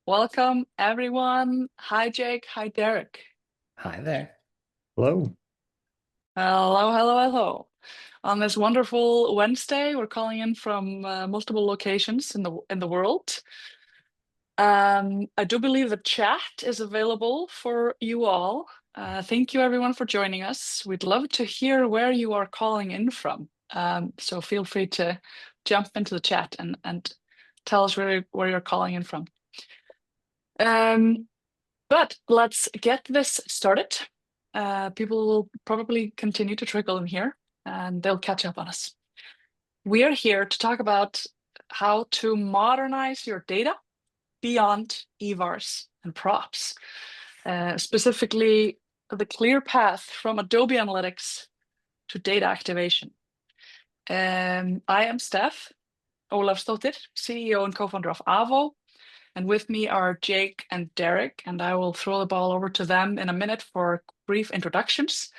Welcome, everyone. Hi, Jake. Hi, Derek. Hi there. Hello. Hello, hello, hello. On this wonderful Wednesday, we're calling in from multiple locations in the world. I do believe the chat is available for you all. Thank you, everyone, for joining us. We'd love to hear where you are calling in from. So feel free to jump into the chat and tell us where you're calling in from. But let's get this started. People will probably continue to trickle in here and they'll catch up on us. We are here to talk about how to modernize your data beyond eVars and props, specifically the clear path from Adobe Analytics to data activation. I am Steph, Olafsdottir, CEO and co-founder of Avo. And with me are Jake and Derek, and I will throw the ball over to them in a minute for brief introductions.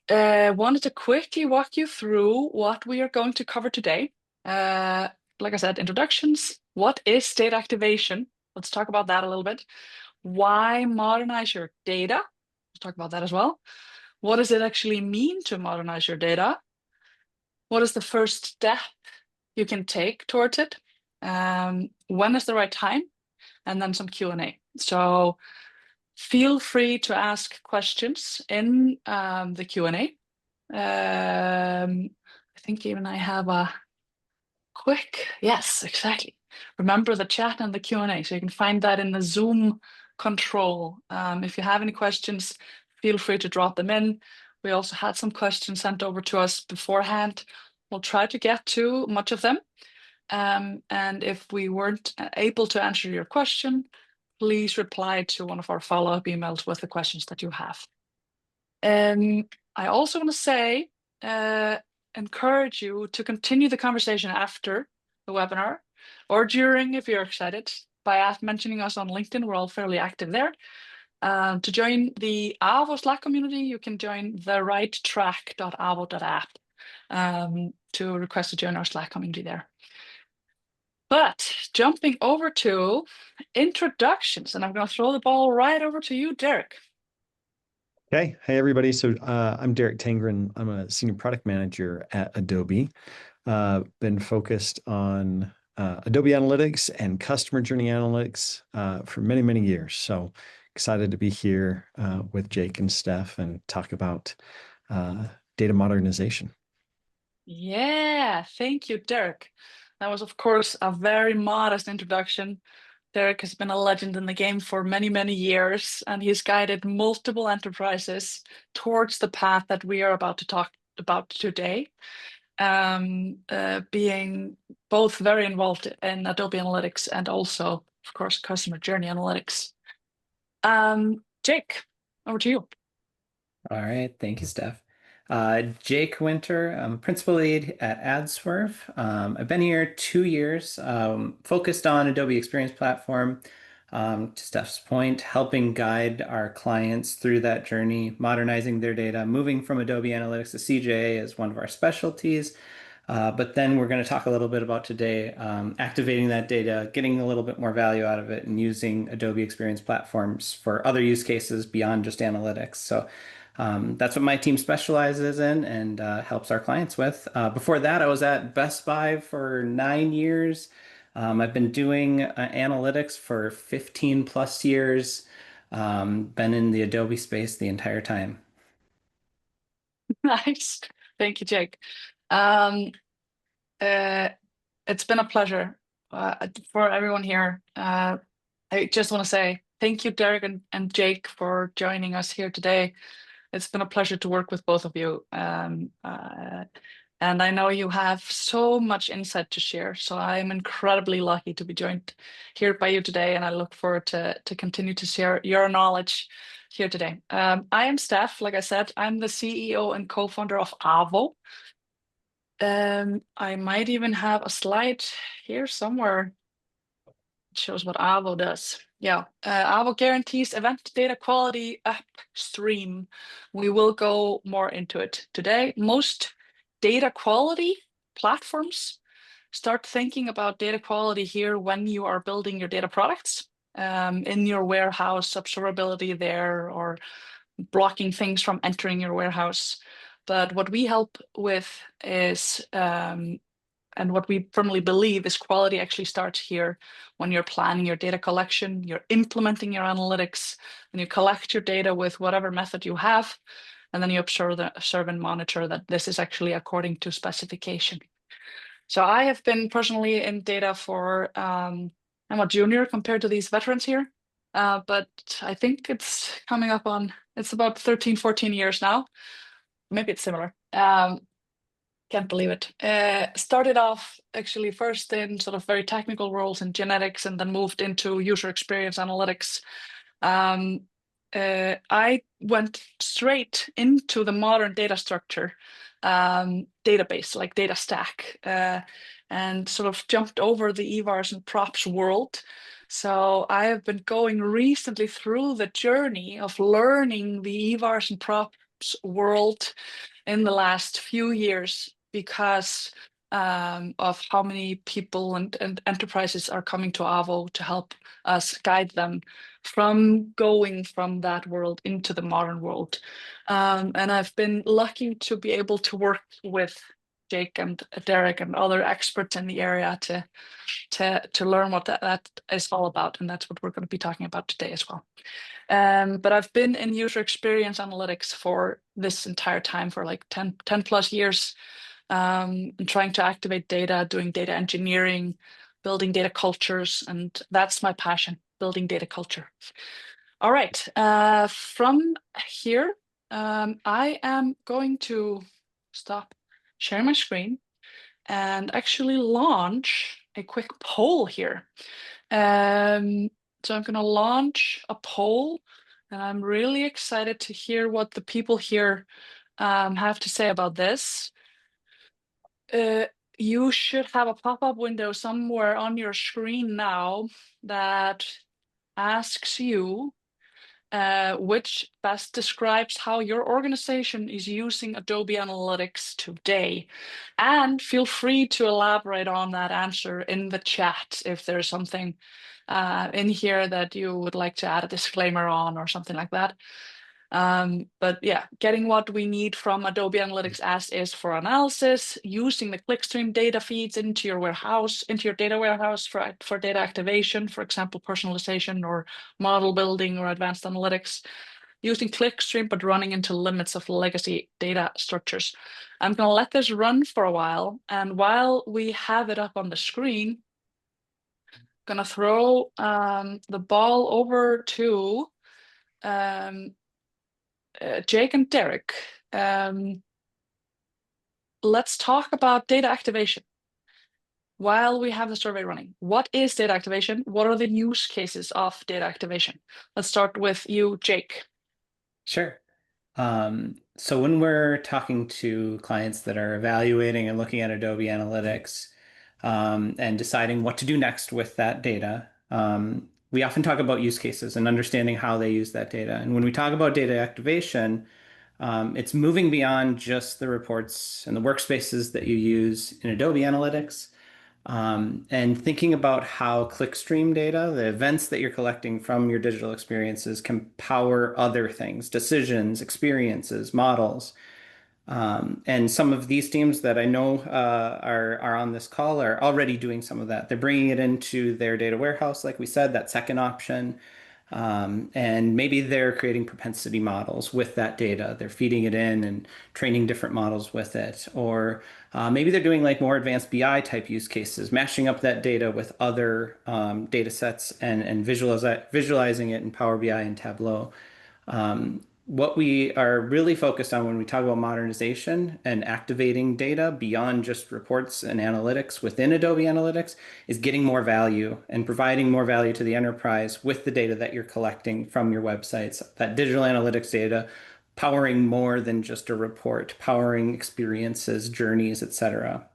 Wanted to quickly walk you through what we are going to cover today. Like I said, introductions. What is data activation? Let's talk about that a little bit. Why modernize your data? Let's talk about that as well. What does it actually mean to modernize your data? What is the first step you can take towards it? When is the right time? And then some Q&A. So feel free to ask questions in the Q&A. I think even I have a quick, yes, exactly. Remember the chat and the Q&A, so you can find that in the Zoom control. If you have any questions, feel free to drop them in. We also had some questions sent over to us beforehand. We'll try to get to much of them. And if we weren't able to answer your question, please reply to one of our follow-up emails with the questions that you have. I also want to say, encourage you to continue the conversation after the webinar or during if you're excited by mentioning us on LinkedIn. We're all fairly active there. To join the Avo Slack community, you can join the righttrack.avo.app to request to join our Slack community there. But jumping over to introductions, and I'm going to throw the ball right over to you, Derek. Okay. Hey, everybody. So I'm Derek Tangren. I'm a senior product manager at Adobe. Been focused on Adobe Analytics and customer journey analytics for many, many years. So excited to be here with Jake and Steph and talk about data modernization. Yeah, thank you, Derek. That was, of course, a very modest introduction. Derek has been a legend in the game for many, many years, and he's guided multiple enterprises towards the path that we are about to talk about today, being both very involved in Adobe Analytics and also, of course, customer journey analytics. Jake, over to you. All right. Thank you, Steph. Jake Winter, I'm principal lead at Adswerve. I've been here 2 years, focused on Adobe Experience Platform. To Steph's point, helping guide our clients through that journey, modernizing their data, moving from Adobe Analytics to CJA is one of our specialties. But then we're going to talk a little bit about today, activating that data, getting a little bit more value out of it, and using Adobe Experience Platforms for other use cases beyond just analytics. So that's what my team specializes in and helps our clients with. Before that, I was at Best Buy for 9 years. I've been doing analytics for 15 plus years. Been in the Adobe space the entire time. Nice. Thank you, Jake. It's been a pleasure for everyone here. I just want to say thank you, Derek and Jake, for joining us here today. It's been a pleasure to work with both of you. And I know you have so much insight to share. So I'm incredibly lucky to be joined here by you today. And I look forward to continue to share your knowledge here today. I am Steph. Like I said, I'm the CEO and co-founder of Avo. I might even have a slide here somewhere. It shows what Avo does. Yeah, Avo guarantees event data quality upstream. We will go more into it today. Most data quality platforms start thinking about data quality here when you are building your data products in your warehouse, observability there, or blocking things from entering your warehouse. But what we help with is, and what we firmly believe is, quality actually starts here when you're planning your data collection, you're implementing your analytics, and you collect your data with whatever method you have, and then you observe and monitor that this is actually according to specification. So I have been personally in data for, I'm a junior compared to these veterans here, but I think it's coming up on, it's about 13, 14 years now. Maybe it's similar. Can't believe it. Started off actually first in sort of very technical roles in genetics, and then moved into user experience analytics. I went straight into the modern data structure database, like data stack, and sort of jumped over the eVars and props world. So I have been going recently through the journey of learning the eVars and props world in the last few years, because of how many people and enterprises are coming to Avo to help us guide them from going from that world into the modern world. And I've been lucky to be able to work with Jake and Derek and other experts in the area to learn what that is all about. And that's what we're going to be talking about today as well. But I've been in user experience analytics for this entire time, for like 10 plus years, trying to activate data, doing data engineering, building data cultures, and that's my passion, building data culture. All right, from here, I am going to stop sharing my screen and actually launch a quick poll here. So I'm going to launch a poll, and I'm really excited to hear what the people here have to say about this. You should have a pop-up window somewhere on your screen now that asks you which best describes how your organization is using Adobe Analytics today. And feel free to elaborate on that answer in the chat if there's something in here that you would like to add a disclaimer on or something like that. But yeah, getting what we need from Adobe Analytics as is for analysis, using the clickstream data feeds into your warehouse, into your data warehouse for data activation, for example, personalization or model building or advanced analytics, using clickstream, but running into limits of legacy data structures. I'm going to let this run for a while. And while we have it up on the screen, I'm going to throw the ball over to Jake and Derek. Let's talk about data activation. While we have the survey running, what is data activation? What are the use cases of data activation? Let's start with you, Jake. Sure. So when we're talking to clients that are evaluating and looking at Adobe Analytics and deciding what to do next with that data, we often talk about use cases and understanding how they use that data. And when we talk about data activation, it's moving beyond just the reports and the workspaces that you use in Adobe Analytics, and thinking about how clickstream data, the events that you're collecting from your digital experiences, can power other things, decisions, experiences, models. And some of these teams that I know are on this call are already doing some of that. They're bringing it into their data warehouse, like we said, that second option. And maybe they're creating propensity models with that data. They're feeding it in and training different models with it. Or maybe they're doing like more advanced BI type use cases, mashing up that data with other data sets and visualizing it in Power BI and Tableau. What we are really focused on when we talk about modernization and activating data beyond just reports and analytics within Adobe Analytics is getting more value and providing more value to the enterprise with the data that you're collecting from your websites, that digital analytics data, powering more than just a report, powering experiences, journeys, etc.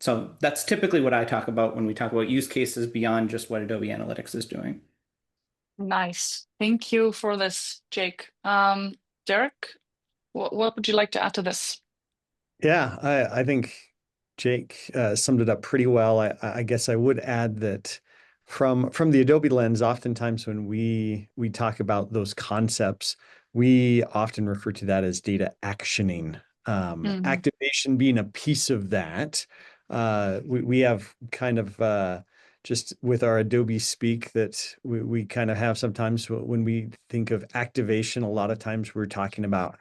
So that's typically what I talk about when we talk about use cases beyond just what Adobe Analytics is doing. Nice. Thank you for this, Jake. Derek, what would you like to add to this? Yeah, I think Jake summed it up pretty well. I guess I would add that from the Adobe lens, oftentimes when we talk about those concepts, we often refer to that as data actioning. Activation being a piece of that. We have kind of just with our Adobe speak that we kind of have sometimes when we think of activation, a lot of times we're talking about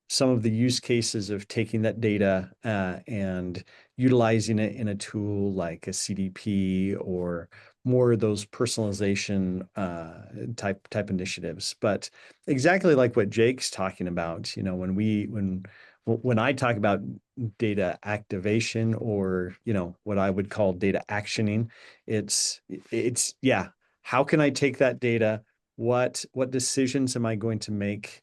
some of the use cases of taking that data and utilizing it in a tool like a CDP or more of those personalization type initiatives. But exactly like what Jake's talking about, you know, when I talk about data activation or, you know, what I would call data actioning, it's yeah, how can I take that data? What decisions am I going to make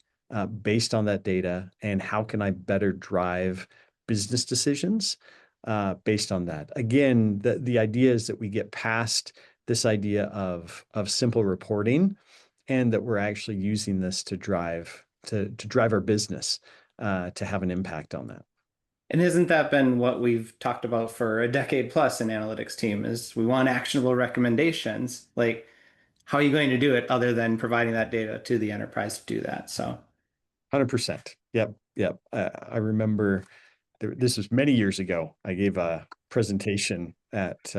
based on that data, and how can I better drive business decisions based on that? Again, the idea is that we get past this idea of simple reporting, and that we're actually using this to drive our business to have an impact on that. And hasn't that been what we've talked about for a decade plus in analytics team is we want actionable recommendations. Like, how are you going to do it other than providing that data to the enterprise to do that? So 100%. Yep. I remember this was many years ago. I gave a presentation at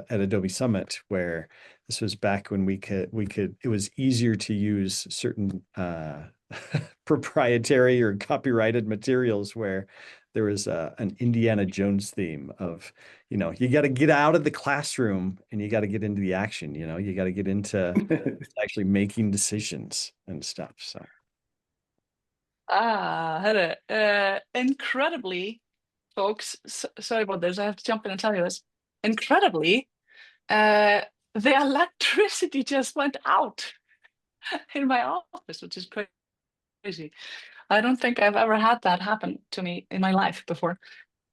Adobe Summit where this was back when we could it was easier to use certain proprietary or copyrighted materials where there was an Indiana Jones theme of, you know, you got to get out of the classroom and you got to get into the action, you know, you got to get into actually making decisions and stuff. So. Incredibly, folks, sorry about this. I have to jump in and tell you this. Incredibly, the electricity just went out in my office, which is crazy. I don't think I've ever had that happen to me in my life before.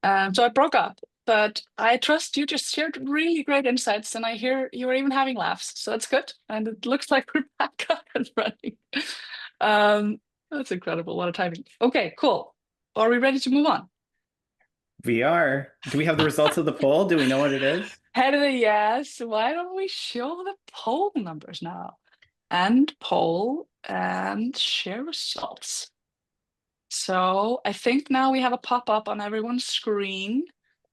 So I broke up, but I trust you just shared really great insights, and I hear you were even having laughs, so that's good. And it looks like we're back up and running. That's incredible. What a timing. Okay, cool. Are we ready to move on? we are. Do we have the results of the poll? Do we know what it is? Head of the yes. Why don't we show the poll numbers now? And poll and share results. So I think now we have a pop-up on everyone's screen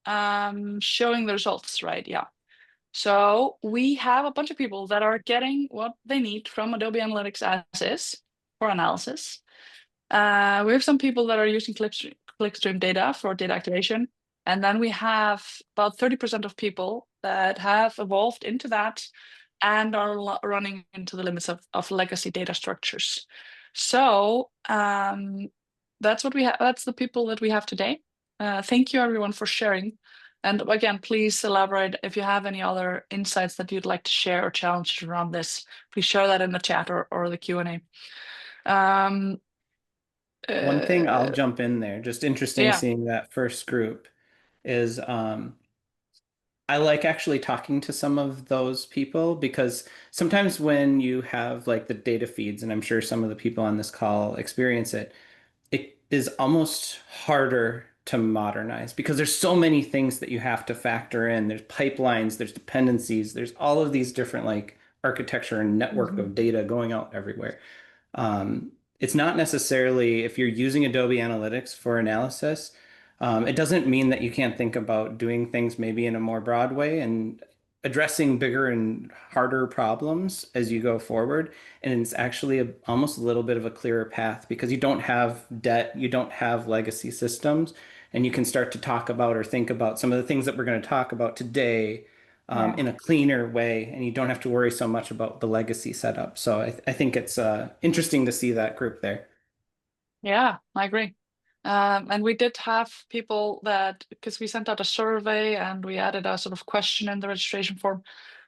showing the results, right? Yeah. So we have a bunch of people that are getting what they need from Adobe Analytics as is for analysis. We have some people that are using clickstream data for data activation. And then we have about 30% of people that have evolved into that and are running into the limits of legacy data structures. So that's what we have. That's the people that we have today. Thank you everyone for sharing. And again, please elaborate if you have any other insights that you'd like to share or challenges around this. Please share that in the chat or the Q&A. One thing I'll jump in there, just interesting seeing that first group is I like actually talking to some of those people because sometimes when you have like the data feeds, and I'm sure some of the people on this call experience it, it is almost harder to modernize because there's so many things that you have to factor in. There's pipelines, there's dependencies, there's all of these different like architecture and network of data going out everywhere. It's not necessarily if you're using Adobe Analytics for analysis, it doesn't mean that you can't think about doing things maybe in a more broad way and addressing bigger and harder problems as you go forward. And it's actually almost a little bit of a clearer path because you don't have debt, you don't have legacy systems, and you can start to talk about or think about some of the things that we're going to talk about today in a cleaner way, and you don't have to worry so much about the legacy setup. So I think it's interesting to see that group there. Yeah, I agree. And we did have people that, because we sent out a survey and we added a sort of question in the registration form,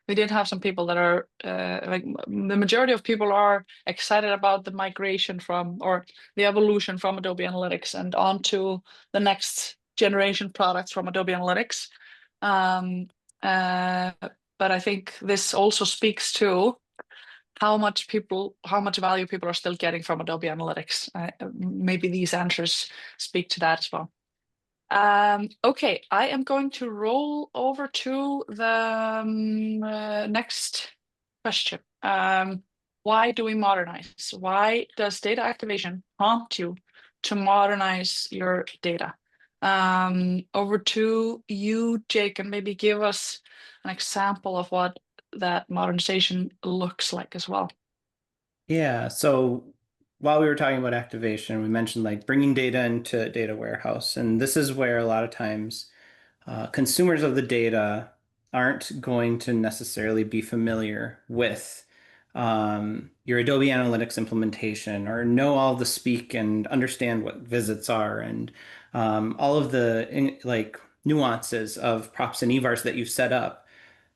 we did have some people that are, like the majority of people are excited about the migration from, or the evolution from Adobe Analytics and onto the next generation products from Adobe Analytics. But I think this also speaks to how much value people are still getting from Adobe Analytics. Maybe these answers speak to that as well. Okay, I am going to roll over to the next question. Why do we modernize? Why does data activation prompt you to modernize your data? Over to you, Jake, and maybe give us an example of what that modernization looks like as well. Yeah, so while we were talking about activation, we mentioned like bringing data into a data warehouse. And this is where a lot of times consumers of the data aren't going to necessarily be familiar with your Adobe Analytics implementation or know all the speak and understand what visits are and all of the like nuances of props and eVars that you've set up.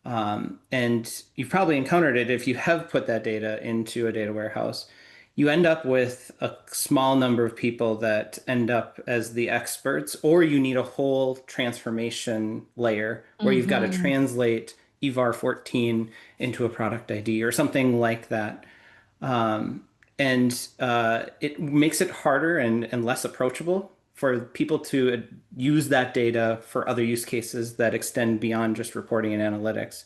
And you've probably encountered it if you have put that data into a data warehouse. You end up with a small number of people that end up as the experts, or you need a whole transformation layer where you've got to Mm-hmm. translate eVar 14 into a product ID or something like that. Um, and it makes it harder and less approachable for people to use that data for other use cases that extend beyond just reporting and analytics.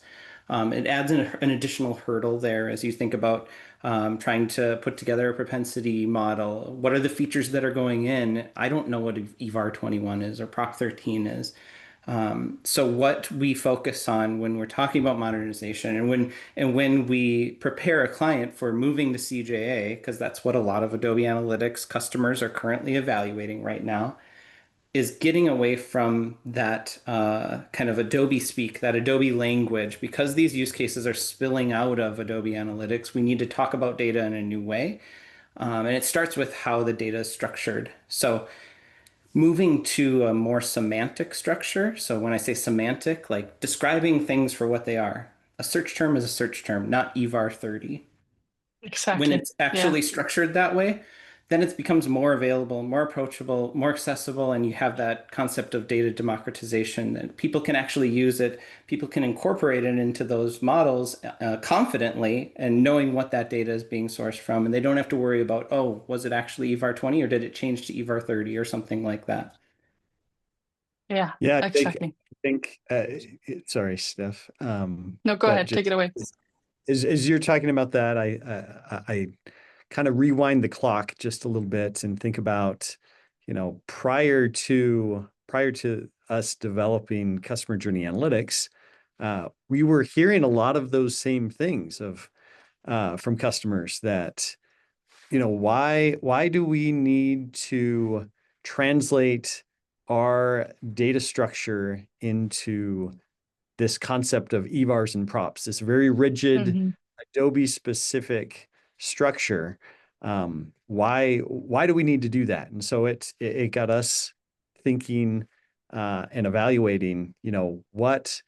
It adds an additional hurdle there as you think about trying to put together a propensity model. What are the features that are going in? I don't know what eVar 21 is or Prop 13 is. So what we focus on when we're talking about modernization and when we prepare a client for moving to CJA, because that's what a lot of Adobe Analytics customers are currently evaluating right now, is getting away from that kind of Adobe speak, that Adobe language, because these use cases are spilling out of Adobe Analytics. We need to talk about data in a new way. And it starts with how the data is structured. So moving to a more semantic structure. So when I say semantic, like describing things for what they are. A search term is a search term, not eVar 30. When Exactly. it's Yeah. actually structured that way, then it becomes more available, more approachable, more accessible, and you have that concept of data democratization that people can actually use it. People can incorporate it into those models confidently and knowing what that data is being sourced from. And they don't have to worry about, oh, was it actually eVar 20 or did it change to eVar 30 or something like that? Yeah. Yeah, Exactly. I think sorry, Steph. No, go But ahead. Take it just away. as you're talking about that, I kind of rewind the clock just a little bit and think about, prior to us developing customer journey analytics, we were hearing a lot of those same things from customers that, why do we need to translate our data structure into this concept of eVars and props, this very rigid Mm-hmm. Adobe specific structure? Why do we need to do that? And so it got us thinking and evaluating, what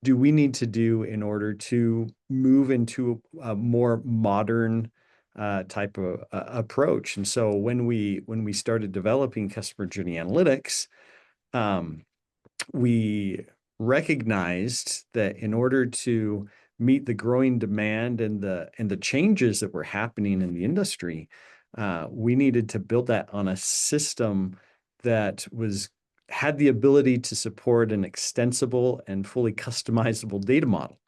do we need to do in order to move into a more modern type of approach? And so when we started developing customer journey analytics, we recognized that in order to meet the growing demand and the changes that were happening in the industry, we needed to build that on a system that had the ability to support an extensible and fully customizable data model.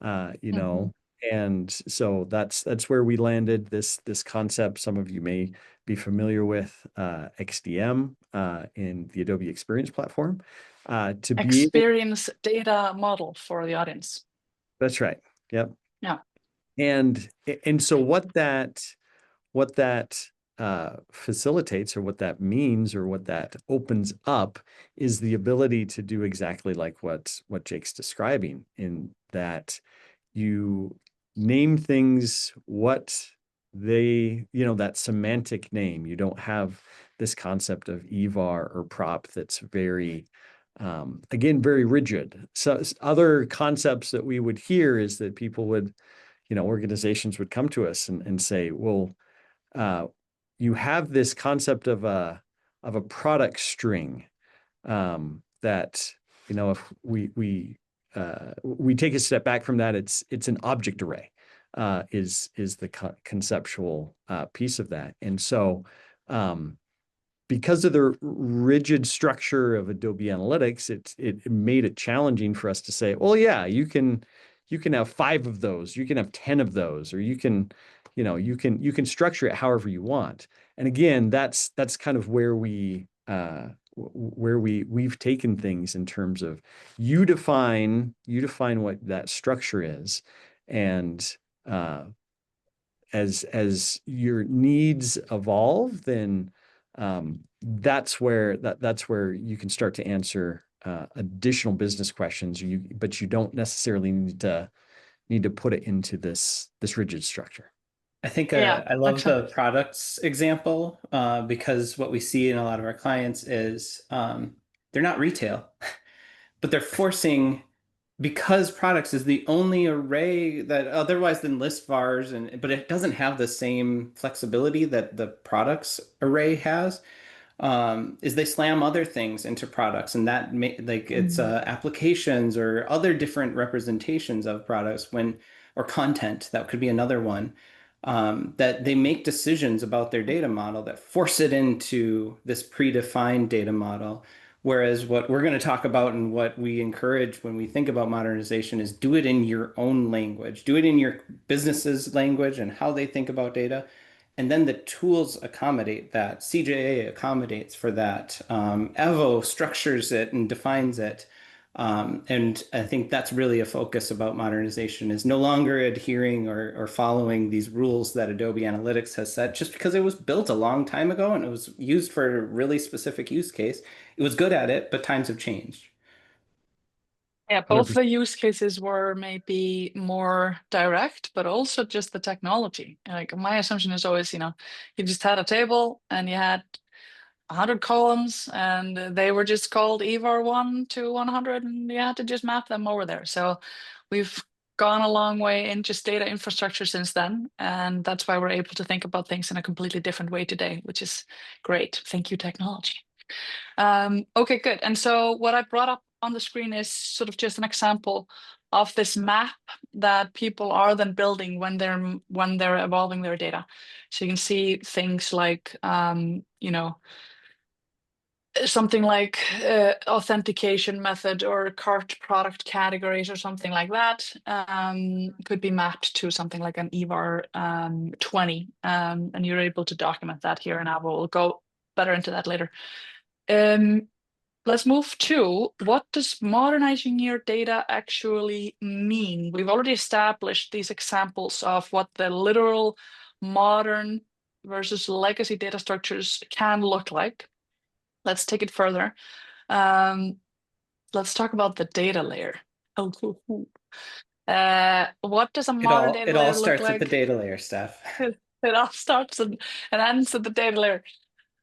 Mm-hmm. And so that's where we landed this concept. Some of you may be familiar with XDM in the Adobe Experience Platform. To be able, Experience data model for the audience. that's right. Yep. Yeah. And so what that facilitates, or what that means, or what that opens up, is the ability to do exactly like what Jake's describing, in that you name things what that semantic name. You don't have this concept of eVar or prop that's very, again, very rigid. So other concepts that we would hear is that people would, organizations would come to us and say, well, you have this concept of a product string, that, if we take a step back from that, it's an object array, is the conceptual piece of that. And so because of the rigid structure of Adobe Analytics, it made it challenging for us to say, well, yeah, you can have 5 of those, you can have 10 of those, or you can structure it however you want. And again, that's kind of where we've taken things in terms of you define what that structure is, and as your needs evolve, then that's where you can start to answer additional business questions. But you don't necessarily need to put it into this rigid structure. I think Yeah, I love excellent. the products example because what we see in a lot of our clients is they're not retail, but they're forcing, because products is the only array that otherwise than list vars, but it doesn't have the same flexibility that the products array has. Is they slam other things into products, and that like it's applications or other different representations of products or content. That could be another one. That they make decisions about their data model that force it into this predefined data model. Whereas what we're going to talk about and what we encourage when we think about modernization is do it in your own language, do it in your business's language and how they think about data. And then the tools accommodate that. CJA accommodates for that. Evo structures it and defines it. And I think that's really a focus about modernization, is no longer adhering or following these rules that Adobe Analytics has set just because it was built a long time ago and it was used for a really specific use case. It was good at it, but times have changed. Yeah, both 100%. the use cases were maybe more direct, but also just the technology. Like my assumption is always, you just had a table and you had 100 columns and they were just called eVar 1 to 100 and you had to just map them over there. So we've gone a long way in just data infrastructure since then. And that's why we're able to think about things in a completely different way today, which is great. Thank you, technology. Okay, good. And so what I brought up on the screen is sort of just an example of this map that people are then building when they're evolving their data. So you can see things like something like authentication method or cart product categories or something like that could be mapped to something like an eVar 20, and you're able to document that here. And I will go better into that later. Let's move to, what does modernizing your data actually mean? We've already established these examples of what the literal modern versus legacy data structures can look like. Let's take it further. Let's talk about the data layer. Oh, what does a modern data It all layer look starts at the like? data layer, Steph. It all starts and ends at the data layer.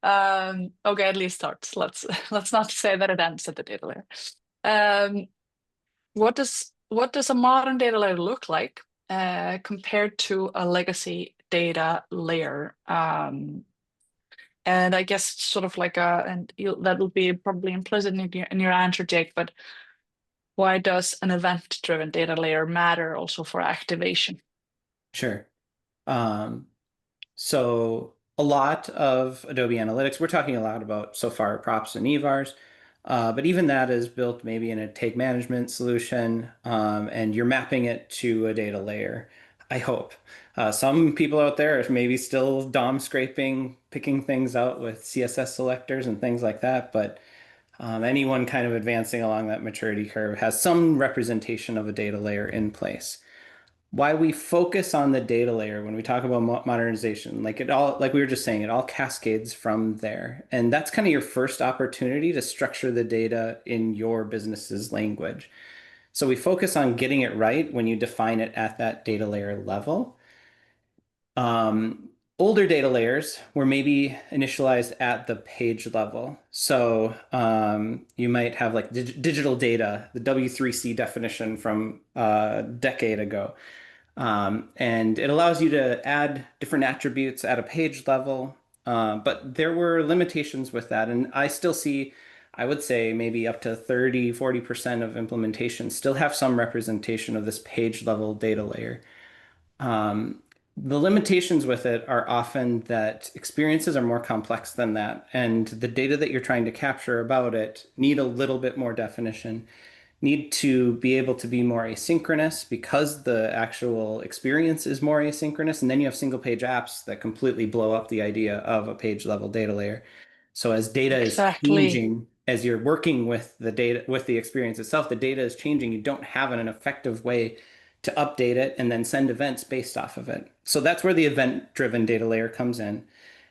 Okay, at least starts. Let's not say that it ends at the data layer. What does a modern data layer look like compared to a legacy data layer? And I guess sort of like that will be probably implicit in your answer, Jake. But why does an event-driven data layer matter also for activation? Sure. So a lot of Adobe Analytics, we're talking a lot about so far props and eVars, but even that is built maybe in a take management solution, and you're mapping it to a data layer, I hope. Some people out there are maybe still DOM scraping, picking things out with CSS selectors and things like that, but anyone kind of advancing along that maturity curve has some representation of a data layer in place. Why we focus on the data layer when we talk about modernization, like we were just saying, it all cascades from there. And that's kind of your first opportunity to structure the data in your business's language. So we focus on getting it right when you define it at that data layer level. Older data layers were maybe initialized at the page level. So you might have like digital data, the W3C definition from a decade ago. And it allows you to add different attributes at a page level. But there were limitations with that. And I still see, I would say maybe up to 30, 40% of implementations still have some representation of this page level data layer. The limitations with it are often that experiences are more complex than that, and the data that you're trying to capture about it need a little bit more definition, need to be able to be more asynchronous because the actual experience is more asynchronous, and then you have single page apps that completely blow up the idea of a page level data layer. So as data is Exactly. changing, as you're working with the data, with the experience itself, the data is changing. You don't have an effective way to update it and then send events based off of it. So that's where the event-driven data layer comes in.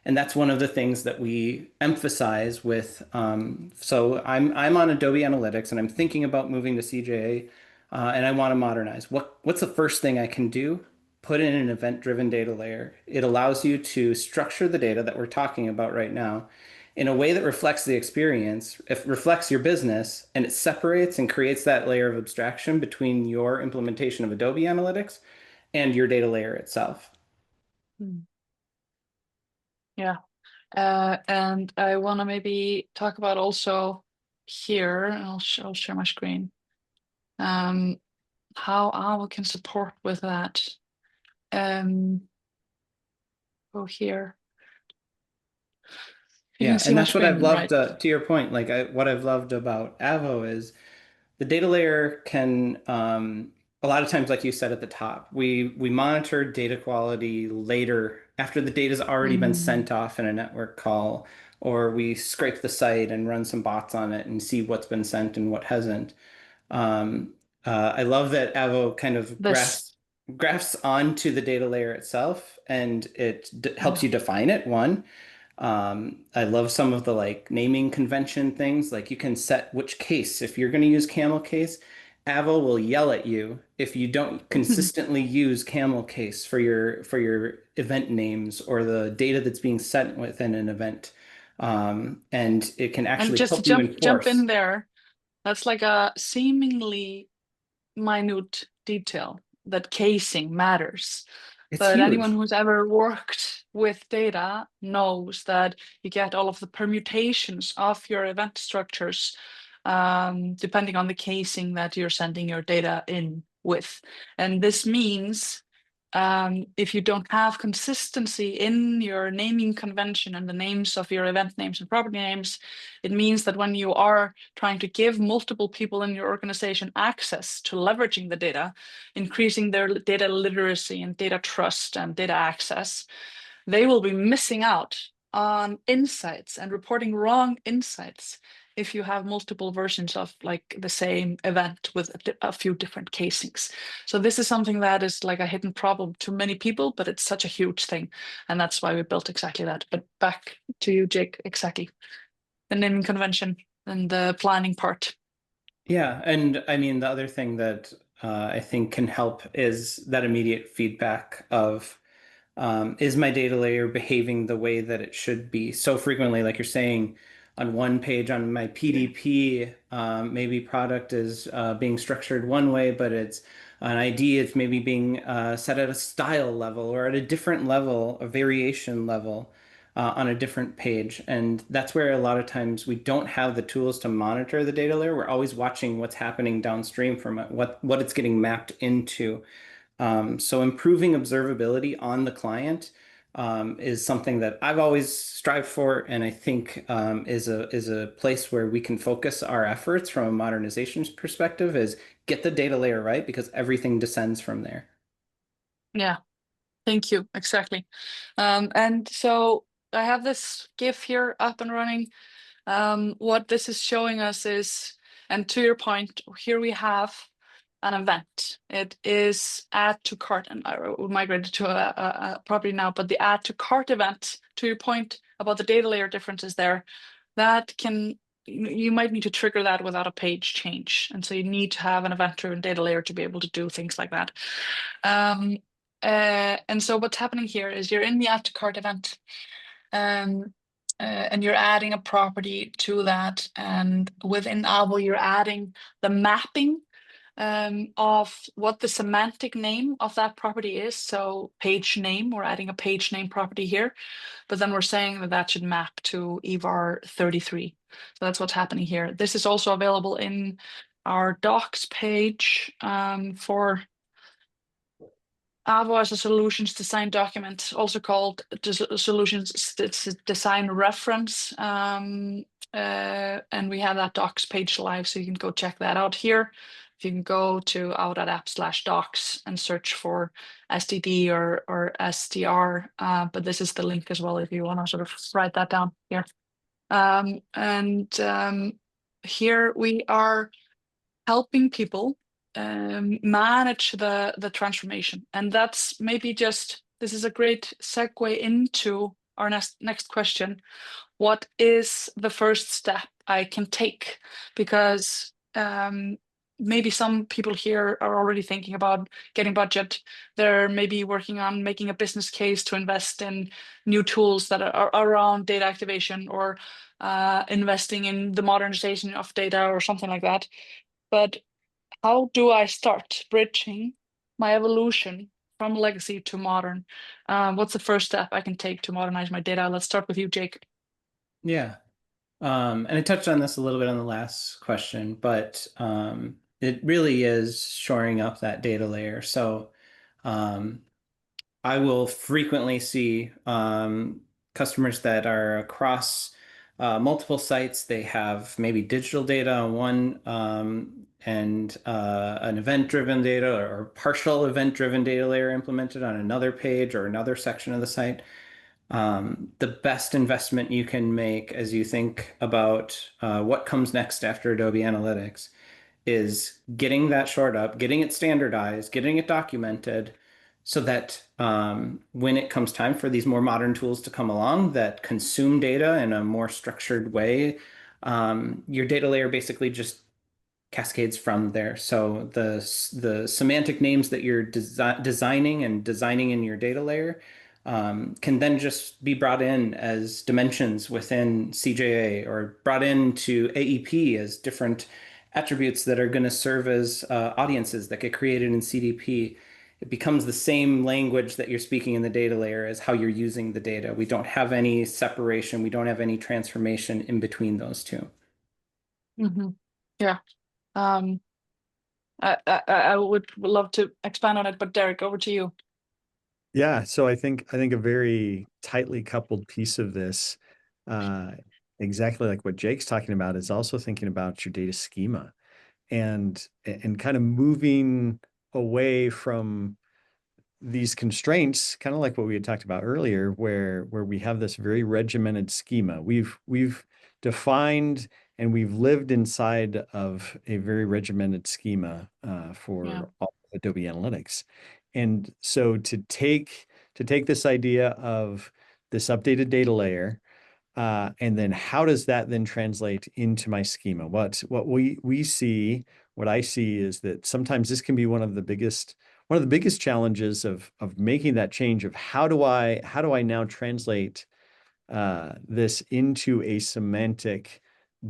And that's one of the things that we emphasize with. So I'm on Adobe Analytics and I'm thinking about moving to CJA, and I want to modernize. What's the first thing I can do? Put in an event-driven data layer. It allows you to structure the data that we're talking about right now in a way that reflects the experience, it reflects your business, and it separates and creates that layer of abstraction between your implementation of Adobe Analytics and your data layer itself. Mm. Yeah. And I want to maybe talk about also here, and I'll share my screen, how Avo can support with that. Go here. You can Yeah, see and my that's what I've screen, loved, right? to your point, like what I've loved about Avo is the data layer can, a lot of times, like you said at the top, we monitor data quality later after the data's already been Mm. sent off in a network call, or we scrape the site and run some bots on it and see what's been sent and what hasn't. Um, I love that Avo kind of This. graphs onto the data layer itself, and it helps Yeah. you define it, one. I love some of the like naming convention things. Like you can set which case. If you're going to use camel case, Avo will yell at you if you don't consistently use camel case for your event names or the data that's being sent within an event. And it can And actually just to help you jump in enforce. there, that's like a seemingly minute detail that casing matters. It's But anyone huge. who's ever worked with data knows that you get all of the permutations of your event structures, depending on the casing that you're sending your data in with. And this means if you don't have consistency in your naming convention and the names of your event names and property names, it means that when you are trying to give multiple people in your organization access to leveraging the data, increasing their data literacy and data trust and data access, they will be missing out on insights and reporting wrong insights if you have multiple versions of like the same event with a few different casings. So this is something that is like a hidden problem to many people, but it's such a huge thing. And that's why we built exactly that. But back to you, Jake, exactly. The naming convention and the planning part. Yeah, and I mean the other thing that I think can help is that immediate feedback of is my data layer behaving the way that it should be? So frequently, like you're saying, on one page on my PDP, maybe product is being structured one way, but it's an ID, it's maybe being set at a style level or at a different level, a variation level. On a different page. And that's where a lot of times we don't have the tools to monitor the data layer. We're always watching what's happening downstream from it, what it's getting mapped into. So improving observability on the client is something that I've always strived for, and I think is a place where we can focus our efforts from a modernization perspective. Is get the data layer right because everything descends from there. Yeah, thank you. Exactly. And so I have this GIF here up and running. What this is showing us is, and to your point, here we have an event. It is add to cart, and I will migrate it to a property now, but the add to cart event, to your point about the data layer differences there, that can, you might need to trigger that without a page change. And so you need to have an event-driven data layer to be able to do things like that. And so what's happening here is you're in the add to cart event. And you're adding a property to that. And within Avo, you're adding the mapping of what the semantic name of that property is. So page name, we're adding a page name property here, but then we're saying that that should map to eVar 33. So that's what's happening here. This is also available in our docs page for AVO is a solutions design document, also called solutions design reference. And we have that docs page live, so you can go check that out here. You can go to out.app/docs and search for SDD or SDR, but this is the link as well if you want to sort of write that down here. Here we are helping people manage the transformation. And that's maybe just, this is a great segue into our next question. What is the first step I can take? Because maybe some people here are already thinking about getting budget. They're maybe working on making a business case to invest in new tools that are around data activation, or investing in the modernization of data or something like that. But how do I start bridging my evolution from legacy to modern? What's the first step I can take to modernize my data? Let's start with you, Jake. Yeah. And I touched on this a little bit on the last question, but it really is shoring up that data layer. So I will frequently see customers that are across multiple sites. They have maybe digital data on one and an event-driven data or partial event-driven data layer implemented on another page or another section of the site. The best investment you can make as you think about what comes next after Adobe Analytics is getting that shored up, getting it standardized, getting it documented, so that when it comes time for these more modern tools to come along that consume data in a more structured way, your data layer basically just cascades from there. So the semantic names that you're designing in your data layer can then just be brought in as dimensions within CJA, or brought into AEP as different attributes that are going to serve as audiences that get created in CDP. It becomes the same language that you're speaking in the data layer as how you're using the data. We don't have any separation. We don't have any transformation in between those two. Mm-hmm. Yeah. I would love to expand on it, but Derek, over to you. Yeah, so I think a very tightly coupled piece of this, exactly like what Jake's talking about, is also thinking about your data schema and kind of moving away from these constraints, kind of like what we had talked about earlier, where we have this very regimented schema. We've defined and we've lived inside of a very regimented schema for all Adobe Analytics. And so to take this idea of this updated data layer, and then how does that then translate into my schema? What we see, what I see, is that sometimes this can be one of the biggest challenges of making that change of how do I now translate this into a semantic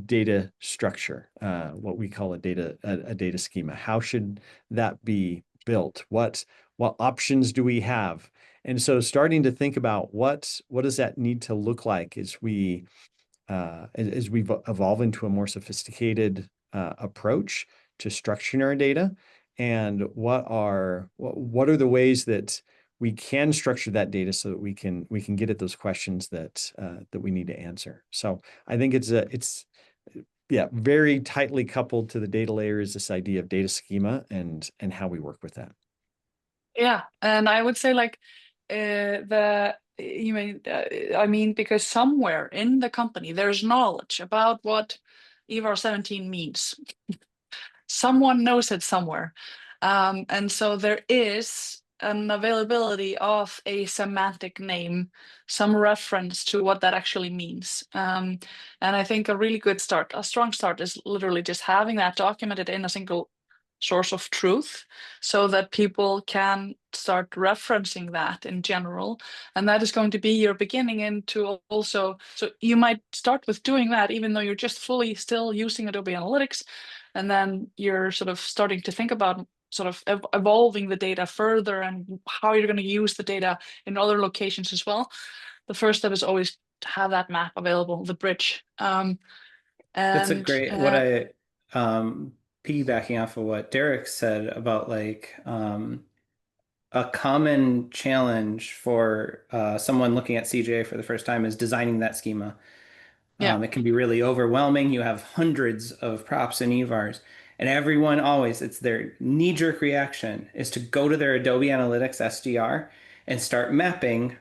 data structure, what we call a data schema. How should that be built? What options do we have? And so starting to think about what does that need to look like as we evolve into a more sophisticated approach to structuring our data, and what are the ways that we can structure that data so that we can get at those questions that we need to answer. So I think it's very tightly coupled to the data layer is this idea of data schema and how we work with that. Yeah, and I would say like I mean, because somewhere in the company there's knowledge about what eVars 17 means. Someone knows it somewhere. And so there is an availability of a semantic name, some reference to what that actually means. And I think a really good start, a strong start, is literally just having that documented in a single source of truth, so that people can start referencing that in general. And that is going to be your beginning into also, so you might start with doing that even though you're just fully still using Adobe Analytics, and then you're sort of starting to think about sort of evolving the data further and how you're going to use the data in other locations as well. The first step is always to have that map available, the bridge. That's a great, what I piggybacking off of what Derek said about like a common challenge for someone looking at CJA for the first time is designing that schema. Yeah. It can be really overwhelming. You have hundreds of props in eVars, and everyone always, it's their knee-jerk reaction is to go to their Adobe Analytics SDR and start mapping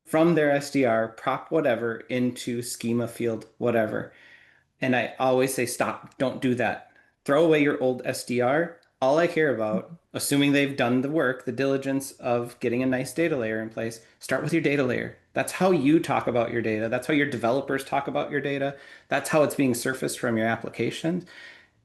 from their SDR prop whatever into schema field whatever. And I always say, stop, don't do that. Throw away your old SDR. All I care about, assuming they've done the work, the diligence of getting a nice data layer in place, start with your data layer. That's how you talk about your data. That's how your developers talk about your data. That's how it's being surfaced from your applications.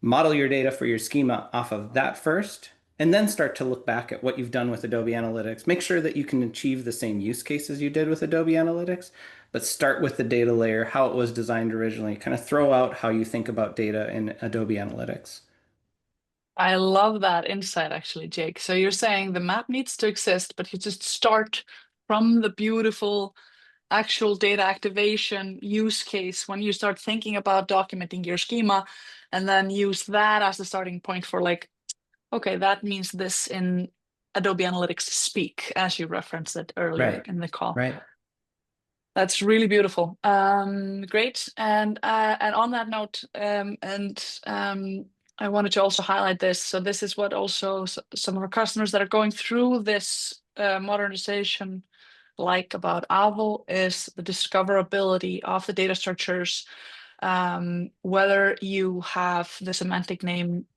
Model your data for your schema off of that first, and then start to look back at what you've done with Adobe Analytics. Make sure that you can achieve the same use cases you did with Adobe Analytics, but start with the data layer, how it was designed originally. Kind of throw out how you think about data in Adobe Analytics. I love that insight, actually, Jake. So you're saying the map needs to exist, but you just start from the beautiful actual data activation use case when you start thinking about documenting your schema, and then use that as the starting point for like, okay, that means this in Adobe Analytics speak, as you referenced it earlier Right, in the call. right. That's really beautiful. Great. And on that note, I wanted to also highlight this. So this is what also some of our customers that are going through this modernization like about Avo is the discoverability of the data structures, whether you have the semantic name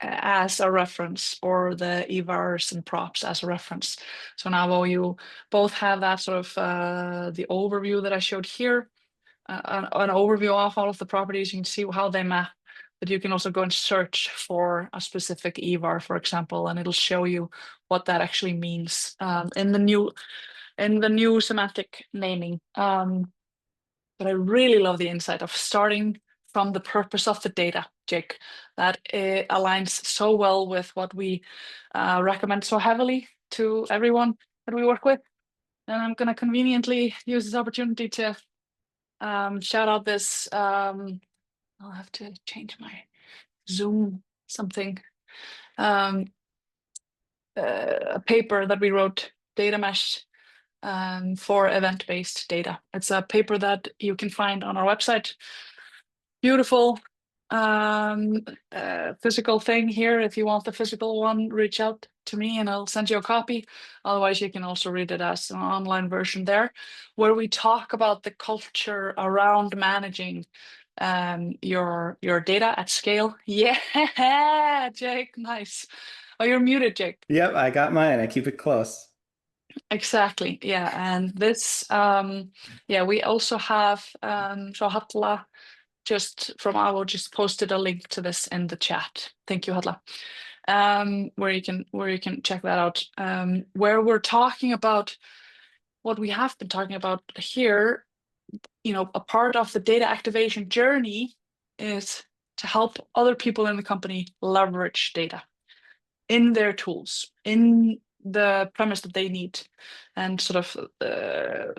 as a reference or the eVars and props as a reference. So now you both have that sort of the overview that I showed here, an overview of all of the properties. You can see how they map, but you can also go and search for a specific eVar, for example, and it'll show you what that actually means in the new semantic naming. But I really love the insight of starting from the purpose of the data, Jake. That aligns so well with what we recommend so heavily to everyone that we work with. And I'm going to conveniently use this opportunity to shout out this. I'll have to change my Zoom something. A paper that we wrote, Data Mesh for event-based data. It's a paper that you can find on our website. Beautiful physical thing here. If you want the physical one, reach out to me and I'll send you a copy. Otherwise, you can also read it as an online version there, where we talk about the culture around managing your data at scale. Yeah, Jake, nice. Oh, you're muted, Jake. Yep, I got mine. I keep it close. Exactly. Yeah. And this, yeah, we also have, so Halla just from Avo just posted a link to this in the chat. Thank you, Halla. Where you can check that out. Where we're talking about what we have been talking about here, a part of the data activation journey is to help other people in the company leverage data in their tools, in the premise that they need. And sort of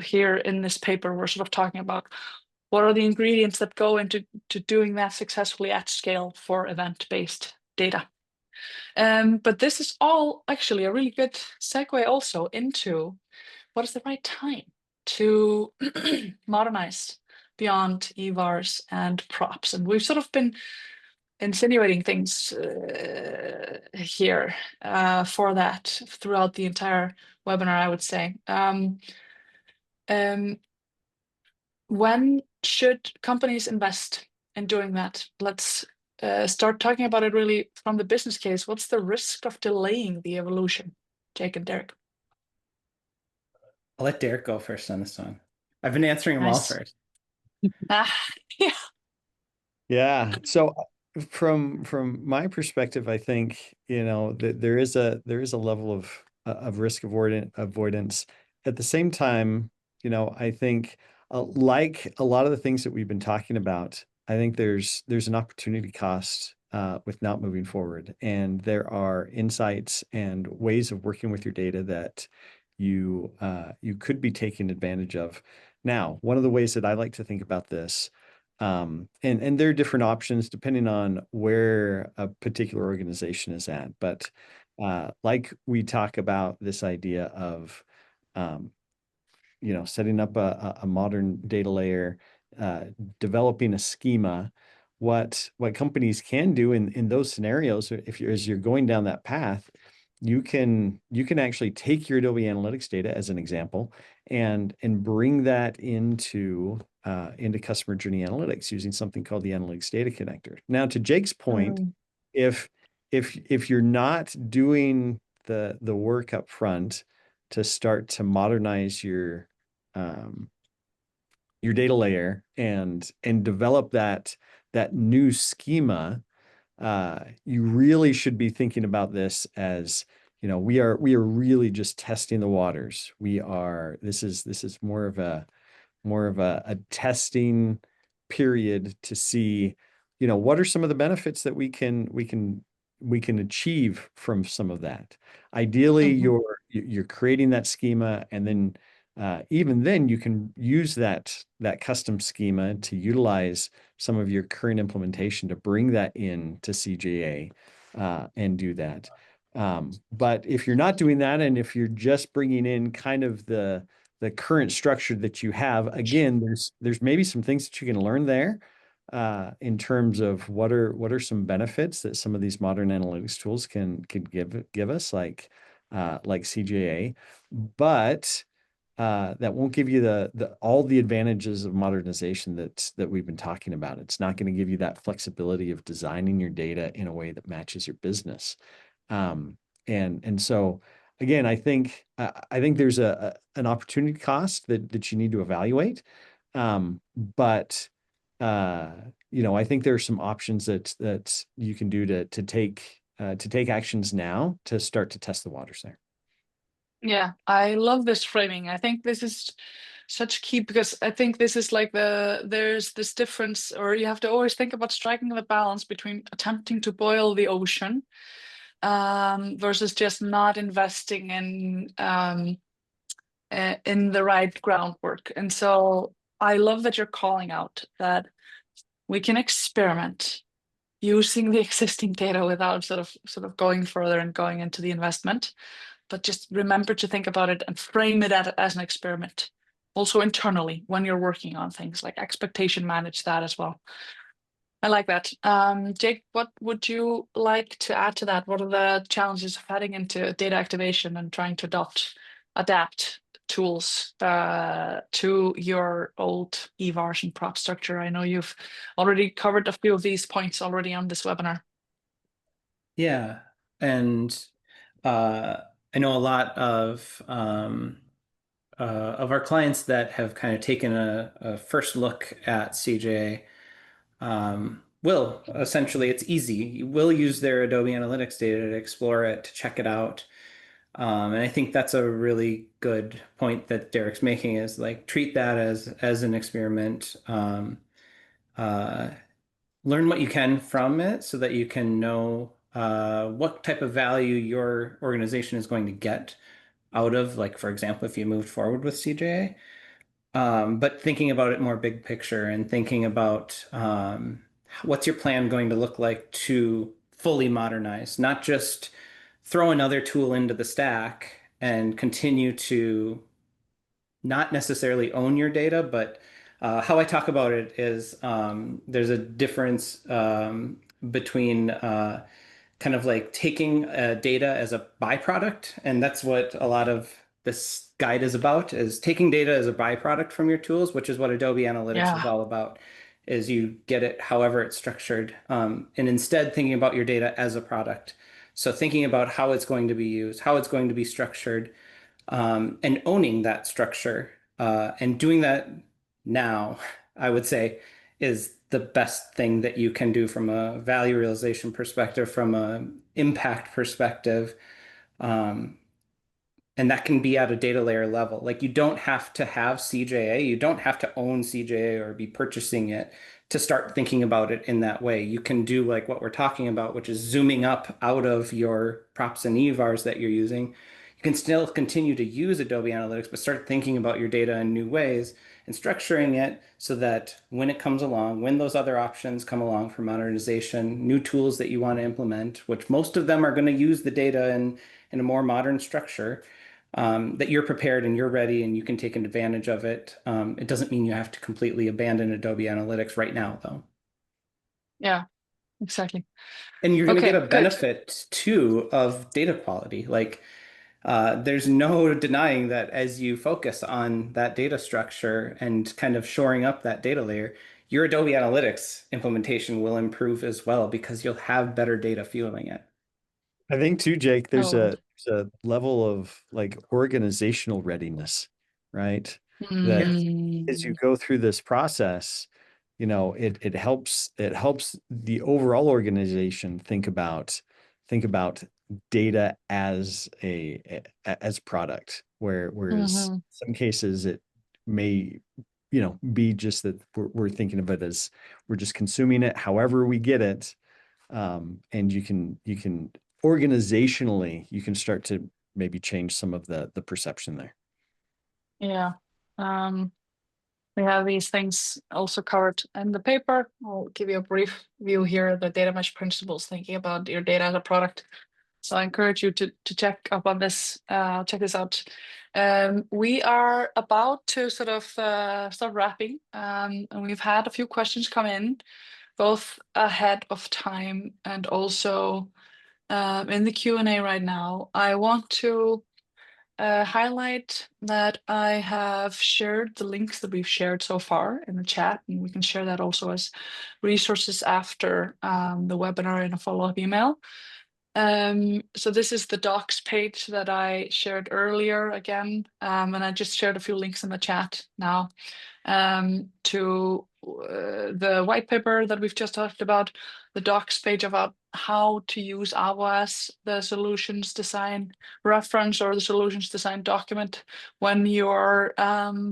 here in this paper, we're sort of talking about what are the ingredients that go into doing that successfully at scale for event-based data. But this is all actually a really good segue also into what is the right time to modernize beyond eVars and props. And we've sort of been insinuating things here for that throughout the entire webinar, I would say. When should companies invest in doing that? Let's start talking about it really from the business case. What's the risk of delaying the evolution? Jake and Derek. I'll let Derek go first on this one. I've been answering them all Nice. first. Yeah. Yeah. So from my perspective, I think, that there is a level of risk avoidance. At the same time, I think like a lot of the things that we've been talking about, I think there's an opportunity cost with not moving forward. And there are insights and ways of working with your data that you could be taking advantage of. Now, one of the ways that I like to think about this, and there are different options depending on where a particular organization is at. But like we talk about this idea of, um, setting up a modern data layer, developing a schema. What companies can do in those scenarios, as you're going down that path, you can actually take your Adobe Analytics data as an example and bring that into customer journey analytics using something called the Analytics Data Connector. Now, to Jake's point, if you're not doing the work up front to start to modernize your data layer and develop that new schema, you really should be thinking about this as, we are really just testing the waters. This is more of a testing period to see, what are some of the benefits that we can achieve from some of that. Ideally, you're creating that schema, and then even then you can use that custom schema to utilize some of your current implementation to bring that in to CJA and do that. But if you're not doing that, and if you're just bringing in kind of the current structure that you have, again, there's maybe some things that you can learn there in terms of what are some benefits that some of these modern analytics tools can give us, like CJA, but that won't give you all the advantages of modernization that we've been talking about. It's not going to give you that flexibility of designing your data in a way that matches your business. And so again, I think there's an opportunity cost that you need to evaluate. But I think there are some options that you can do to take actions now to start to test the waters there. Yeah, I love this framing. I think this is such key, because I think this is like there's this difference, or you have to always think about striking the balance between attempting to boil the ocean versus just not investing in the right groundwork. And so I love that you're calling out that we can experiment using the existing data without sort of going further and going into the investment. But just remember to think about it and frame it as an experiment. Also internally, when you're working on things, like expectation, manage that as well. I like that. Jake, what would you like to add to that? What are the challenges of heading into data activation and trying to adapt tools to your old eVars and prop structure? I know you've already covered a few of these points already on this webinar. Yeah, and I know a lot of our clients that have kind of taken a first look at CJA. Will essentially, it's easy. You will use their Adobe Analytics data to explore it, to check it out. And I think that's a really good point that Derek's making, is like treat that as an experiment. Learn what you can from it so that you can know what type of value your organization is going to get out of, like, for example, if you moved forward with CJA. But thinking about it more big picture, and thinking about what's your plan going to look like to fully modernize, not just throw another tool into the stack and continue to not necessarily own your data, but how I talk about it is there's a difference between kind of like taking data as a byproduct, and that's what a lot of this guide is about, is taking data as a byproduct from your tools, which is what Adobe Analytics is all about, is you get it however it's structured, and instead thinking about your data as a product. So thinking about how it's going to be used, how it's going to be structured, and owning that structure, and doing that now, I would say, is the best thing that you can do from a value realization perspective, from an impact perspective. And that can be at a data layer level. Like, you don't have to have CJA, you don't have to own CJA or be purchasing it to start thinking about it in that way. You can do like what we're talking about, which is zooming up out of your props and eVars that you're using. You You can still continue to use Adobe Analytics, but start thinking about your data in new ways and structuring it so that when it comes along, when those other options come along for modernization, new tools that you want to implement, which most of them are going to use the data in a more modern structure, that you're prepared and you're ready and you can take advantage of it. It doesn't mean you have to completely abandon Adobe Analytics right now, though. Yeah, exactly. And you're going to get Okay, a good. benefit too of data quality. Like there's no denying that as you focus on that data structure and kind of shoring up that data layer, your Adobe Analytics implementation will improve as well because you'll have better data fueling it. I think too, Jake, there's Oh. a level of like organizational readiness, right? That as you Mm, go through this process, you know, it helps the overall organization think about data as as product, whereas mhm. in some cases it may, you know, be just that we're thinking of it as we're just consuming it however we get it. And you can organizationally, you can start to maybe change some of the perception there. Yeah. We have these things also covered in the paper. I'll give you a brief view here, the data mesh principles, thinking about your data as a product. So I encourage you to check up on this, check this out. We are about to sort of start wrapping, and we've had a few questions come in, both ahead of time and also in the Q&A right now. I want to highlight that I have shared the links that we've shared so far in the chat, and we can share that also as resources after the webinar in a follow-up email. So this is the docs page that I shared earlier again, and I just shared a few links in the chat now to the white paper that we've just talked about, the docs page about how to use eVars, the solutions design reference or the solutions design document when you're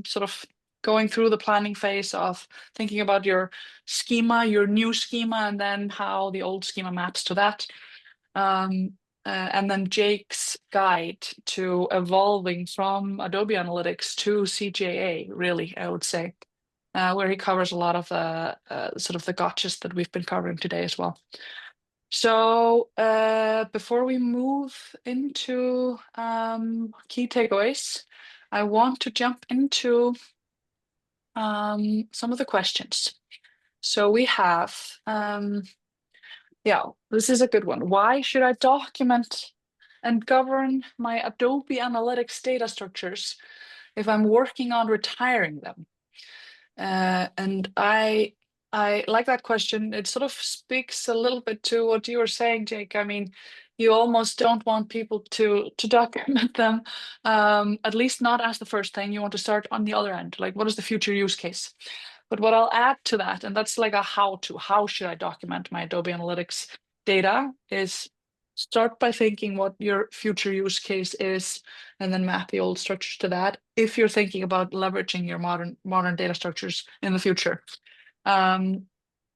sort of going through the planning phase of thinking about your schema, your new schema, and then how the old schema maps to that. And then Jake's guide to evolving from Adobe Analytics to CJA, really, I would say, where he covers a lot of the sort of the gotchas that we've been covering today as well. So before we move into key takeaways, I want to jump into some of the questions. So we have, yeah, this is a good one. Why should I document and govern my Adobe Analytics data structures if I'm working on retiring them? And I like that question. It sort of speaks a little bit to what you were saying, Jake. I mean, you almost don't want people to document them, at least not as the first thing. You want to start on the other end. Like, what is the future use case? But what I'll add to that, and that's like a how should I document my Adobe Analytics data, is start by thinking what your future use case is and then map the old structures to that if you're thinking about leveraging your modern data structures in the future,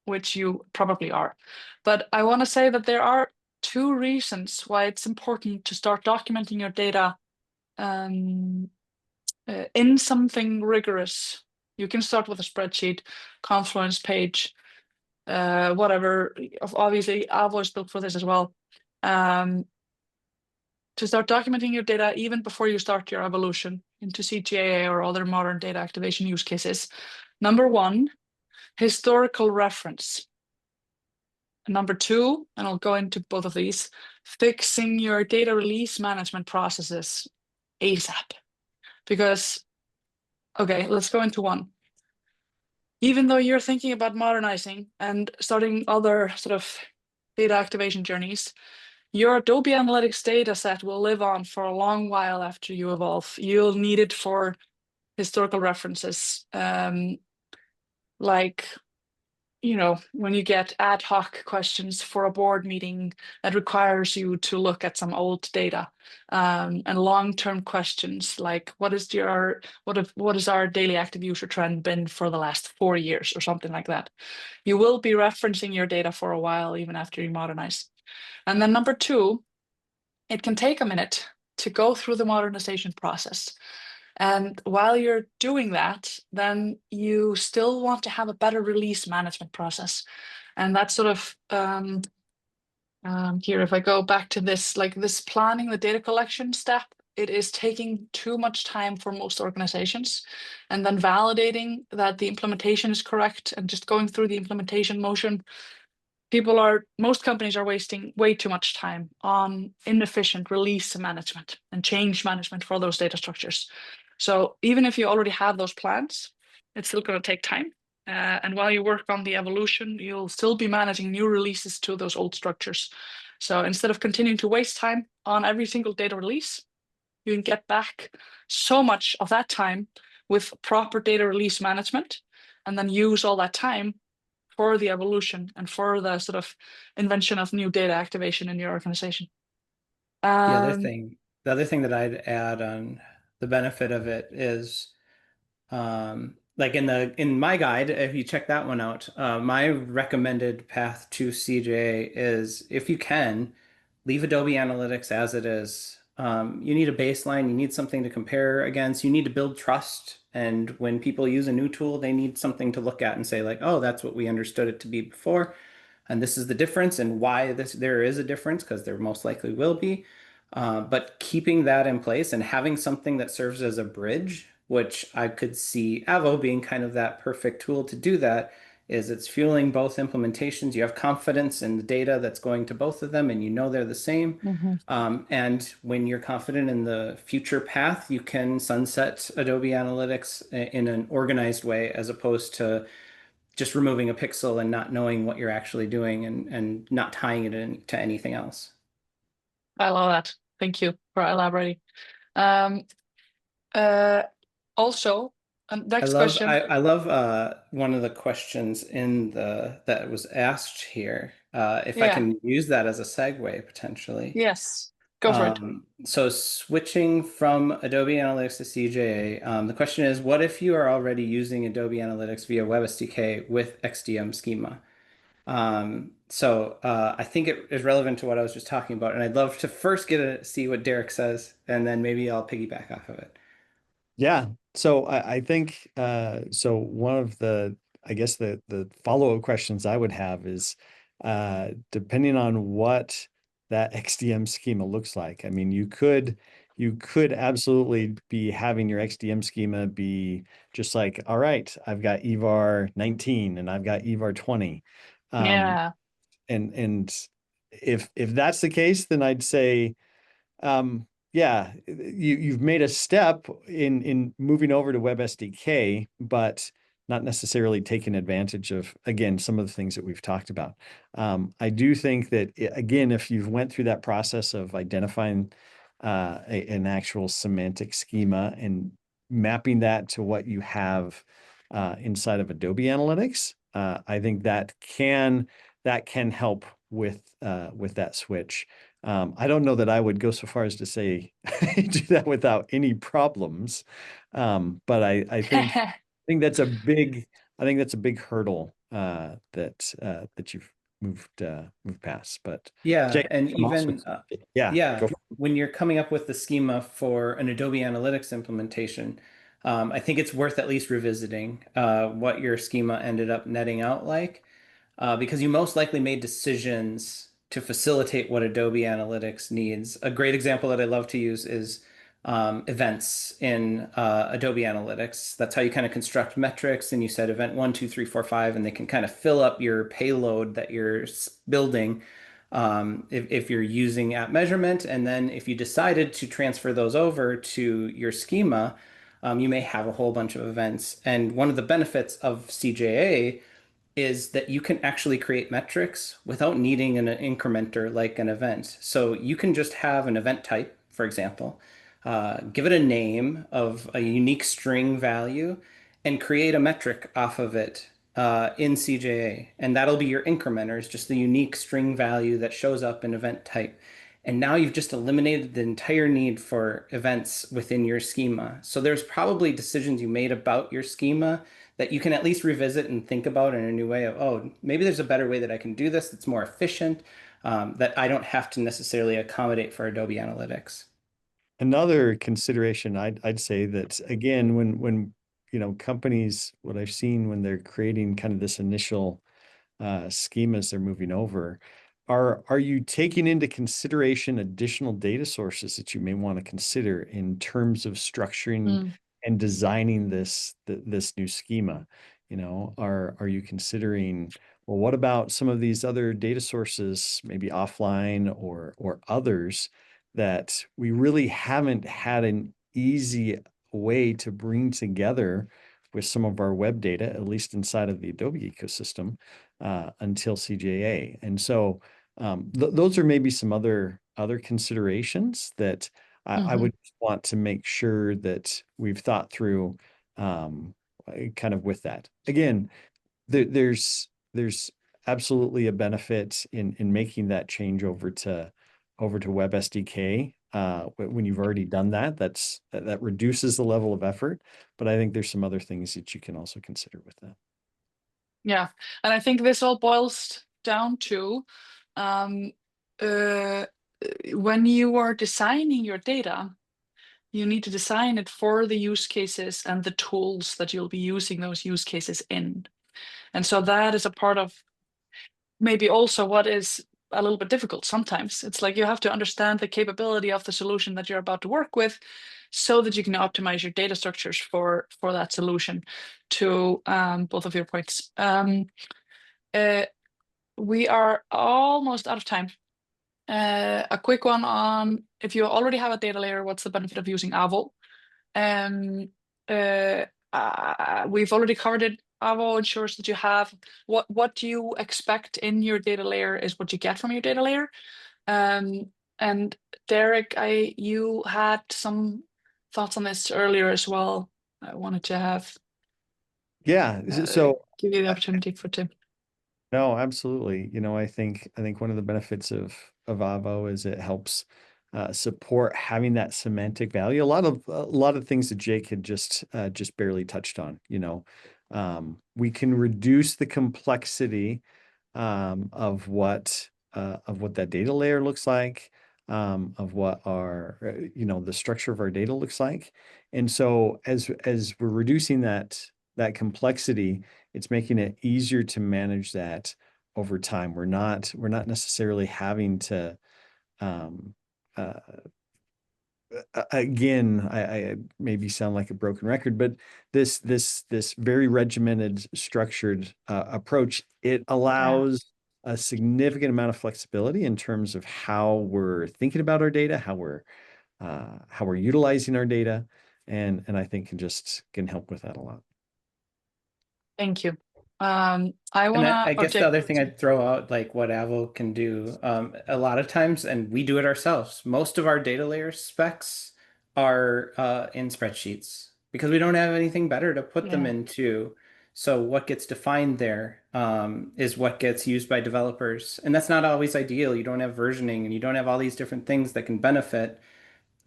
which you probably are. But I want to say that there are two reasons why it's important to start documenting your data in something rigorous. You can start with a spreadsheet, Confluence page, whatever. Obviously, I've always built for this as well. To start documenting your data even before you start your evolution into CJA or other modern data activation use cases. Number one, historical reference. Number two, and I'll go into both of these, fixing your data release management processes ASAP. Because, okay, let's go into one. Even though you're thinking about modernizing and starting other sort of data activation journeys, your Adobe Analytics data set will live on for a long while after you evolve. You'll need it for historical references, like, you know, when you get ad hoc questions for a board meeting that requires you to look at some old data, and long-term questions like what is our daily active user trend been for the last 4 years or something like that. You will be referencing your data for a while even after you modernize. And then number two, it can take a minute to go through the modernization process. And while you're doing that, then you still want to have a better release management process. And that's sort of here, if I go back to this, like this planning, the data collection step, it is taking too much time for most organizations. And then validating that the implementation is correct and just going through the implementation motion, most companies are wasting way too much time on inefficient release management and change management for those data structures. So even if you already have those plans, it's still going to take time. And while you work on the evolution, you'll still be managing new releases to those old structures. So instead of continuing to waste time on every single data release, you can get back so much of that time with proper data release management, and then use all that time for the evolution and for the sort of invention of new data activation in your organization. The other thing that I'd add on the benefit of it is, like in my guide, if you check that one out, my recommended path to CJA is, if you can, leave Adobe Analytics as it is. You need a baseline, you need something to compare against, you need to build trust. And when people use a new tool, they need something to look at and say like, oh, that's what we understood it to be before. And this is the difference and why there is a difference, because there most likely will be. But keeping that in place and having something that serves as a bridge, which I could see Avo being kind of that perfect tool to do that, is it's fueling both implementations. You have confidence in the data that's going to both of them, and you know they're the same. And when you're confident in the future path, you can sunset Adobe Analytics in an organized way, as opposed to just removing a pixel and not knowing what you're actually doing, and not tying it to anything else. I love that. Thank you for elaborating. Also, next question. I love one of the questions that was asked here. If I can use that as a segue potentially. Yes, go for it. So switching from Adobe Analytics to CJA, the question is, what if you are already using Adobe Analytics via Web SDK with XDM schema? I think it is relevant to what I was just talking about, and I'd love to first see what Derek says, and then maybe I'll piggyback off of it. Yeah. So I think so one of the, I guess the follow-up questions I would have is depending on what that XDM schema looks like. I mean, you could absolutely be having your XDM schema be just like, all right, I've got eVar 19 and I've got eVar 20. Yeah. And if that's the case, then I'd say yeah, you've made a step in moving over to Web SDK, but not necessarily taking advantage of, again, some of the things that we've talked about. I do think that, again, if you've went through that process of identifying an actual semantic schema and mapping that to what you have inside of Adobe Analytics, I think that can help with that switch. I don't know that I would go so far as to say do that without any problems, but I think that's a big hurdle that you've moved past. But yeah, Jake, and even yeah, when you're coming up with the schema for an Adobe Analytics implementation, I think it's worth at least revisiting what your schema ended up netting out like. Because you most likely made decisions to facilitate what Adobe Analytics needs. A great example that I love to use is events in Adobe Analytics. That's how you kind of construct metrics, and you set event 1, 2, 3, 4, 5, and they can kind of fill up your payload that you're building if you're using app measurement. And then if you decided to transfer those over to your schema, you may have a whole bunch of events. And one of the benefits of CJA is that you can actually create metrics without needing an incrementer like an event. So you can just have an event type, for example, give it a name of a unique string value, and create a metric off of it in CJA. And that'll be your incrementers, just the unique string value that shows up in event type. And now you've just eliminated the entire need for events within your schema. So there's probably decisions you made about your schema that you can at least revisit and think about in a new way of, oh, maybe there's a better way that I can do this that's more efficient, that I don't have to necessarily accommodate for Adobe Analytics. Another consideration I'd say that, again, when companies, what I've seen when they're creating kind of this initial schemas they're moving over, are you taking into consideration additional data sources that you may want to consider in terms of structuring Mm. and designing this new schema? Are you considering, well, what about some of these other data sources, maybe offline or others that we really haven't had an easy way to bring together with some of our web data, at least inside of the Adobe ecosystem, until CJA. And so those are maybe some other considerations that I Mm-hmm. would want to make sure that we've thought through, kind of with that. Again, there's absolutely a benefit in making that change over to Web SDK. When you've already done that, that reduces the level of effort. But I think there's some other things that you can also consider with that. Yeah, and I think this all boils down to um, uh, when you are designing your data, you need to design it for the use cases and the tools that you'll be using those use cases in. And so that is a part of maybe also what is a little bit difficult sometimes. It's like you have to understand the capability of the solution that you're about to work with so that you can optimize your data structures for that solution to both of your points. We are almost out of time. A quick one on if you already have a data layer, what's the benefit of using Avo? Um, we've already covered it. Avo ensures that you have what you expect in your data layer is what you get from your data layer. And Derek, you had some thoughts on this earlier as well. I wanted to have Yeah. So give you the opportunity for Tim. no, absolutely. I think one of the benefits of Avo is it helps support having that semantic value. A lot of things that Jake had just barely touched on. We can reduce the complexity of what that data layer looks like, of what our the structure of our data looks like. And so as we're reducing that complexity, it's making it easier to manage that over time. We're not necessarily having to um, uh, again, I maybe sound like a broken record, but this very regimented, structured approach, it Yeah. allows a significant amount of flexibility in terms of how we're thinking about our data, how we're utilizing our data, and I think can help with that a lot. Thank you. And I Oh, guess the Jake. other thing I'd throw out, like what Avo can do, a lot of times, and we do it ourselves, most of our data layer specs are in spreadsheets because we don't have anything better to put them Yeah. into. So what gets defined there is what gets used by developers. And that's not always ideal. You don't have versioning and you don't have all these different things that can benefit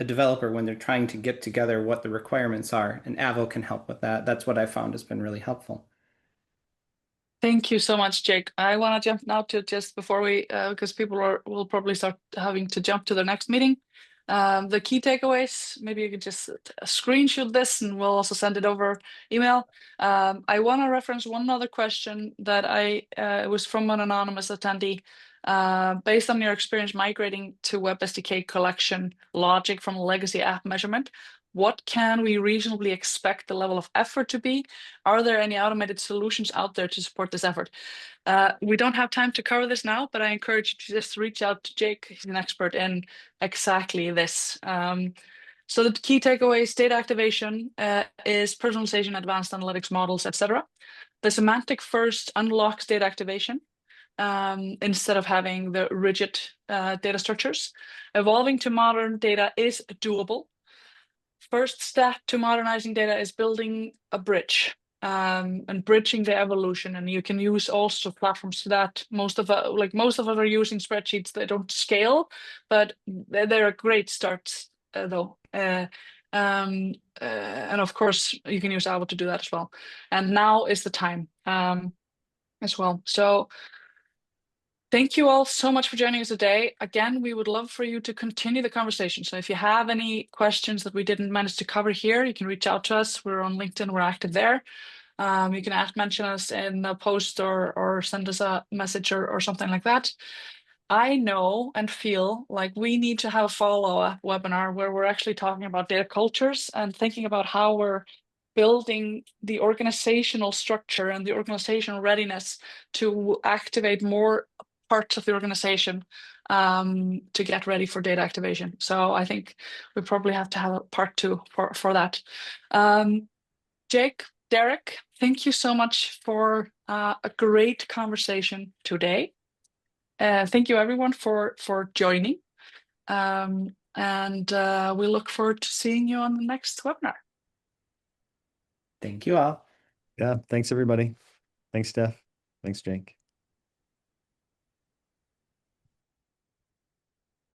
a developer when they're trying to get together what the requirements are. And Avo can help with that. That's what I found has been really helpful. Thank you so much, Jake. I want to jump now to just before we, because people will probably start having to jump to their next meeting. The key takeaways, maybe you could just screenshot this and we'll also send it over email. I want to reference one other question that it was from an anonymous attendee. Based on your experience migrating to Web SDK collection logic from legacy app measurement, what can we reasonably expect the level of effort to be? Are there any automated solutions out there to support this effort? We don't have time to cover this now, but I encourage you to just reach out to Jake. He's an expert in exactly this. So the key takeaways, data activation is personalization, advanced analytics models, etc. The semantic first unlocks data activation instead of having the rigid data structures. Evolving to modern data is doable. First step to modernizing data is building a bridge and bridging the evolution. And you can use also platforms to that. Most of us are using spreadsheets that don't scale, but they're a great start though. And of course, you can use Avo to do that as well. And now is the time as well. So Thank you all so much for joining us today. Again, we would love for you to continue the conversation. So if you have any questions that we didn't manage to cover here, you can reach out to us. We're on LinkedIn, we're active there. You can mention us in a post or send us a message or something like that. I know and feel like we need to have a follow-up webinar where we're actually talking about data cultures and thinking about how we're building the organizational structure and the organizational readiness to activate more parts of the organization to get ready for data activation. So I think we probably have to have a part 2 for that. Jake, Derek, thank you so much for a great conversation today. Thank you everyone for joining. And we look forward to seeing you on the next webinar. Thank you all. Yeah, thanks everybody. Thanks, Steph. Thanks, Jake.